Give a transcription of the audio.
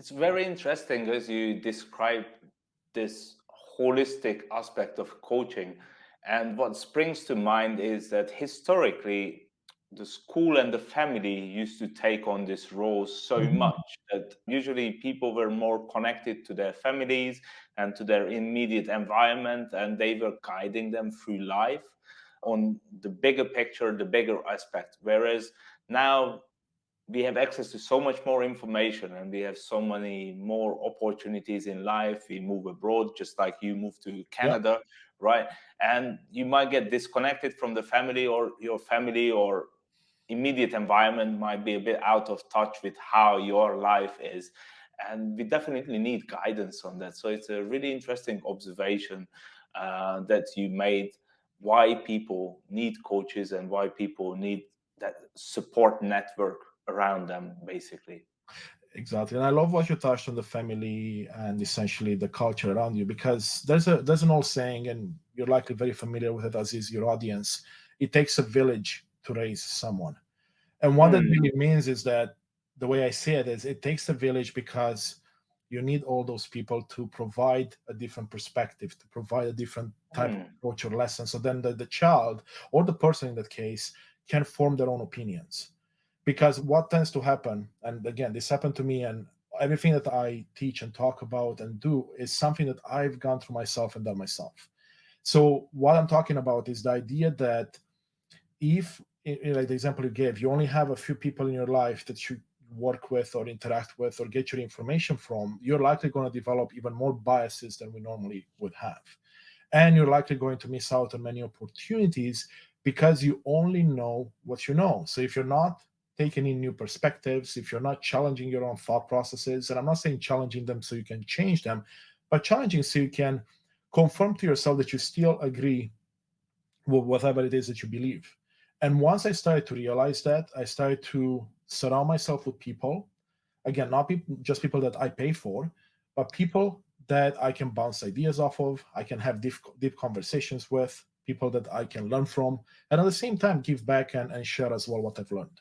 It's very interesting as you describe this holistic aspect of coaching. And what springs to mind is that historically, the school and the family used to take on this role so Mhm. much that usually people were more connected to their families and to their immediate environment, and they were guiding them through life on the bigger picture, the bigger aspect. Whereas now we have access to so much more information and we have so many more opportunities in life. We move abroad, just like you moved to Yeah, Canada, right? And you might get disconnected from the family, or your family or immediate environment might be a bit out of touch with how your life is. And we definitely need guidance on that. So it's a really interesting observation that you made, why people need coaches and why people need that support network around them, basically. exactly. And I love what you touched on the family and essentially the culture around you, because there's an old saying, and you're likely very familiar with it, as is your audience. It takes a village to raise someone. And what that Mm, really means is that, the way I see it is, it takes a village because you need all those people to provide a different perspective, to provide a different type of mm, approach or lesson. So then the child, or the person in that case, can form their own opinions. Because what tends to happen, and again, this happened to me, and everything that I teach and talk about and do is something that I've gone through myself and done myself. So what I'm talking about is the idea that, if like the example you gave, you only have a few people in your life that you work with or interact with or get your information from, you're likely going to develop even more biases than we normally would have, and you're likely going to miss out on many opportunities because you only know what you know. So if you're not taking in new perspectives, if you're not challenging your own thought processes, and I'm not saying challenging them so you can change them, but challenging so you can confirm to yourself that you still agree with whatever it is that you believe. And once I started to realize that, I started to surround myself with people, again, not just people that I pay for, but people that I can bounce ideas off of, I can have deep conversations with, people that I can learn from, and at the same time give back and share as well what I've learned.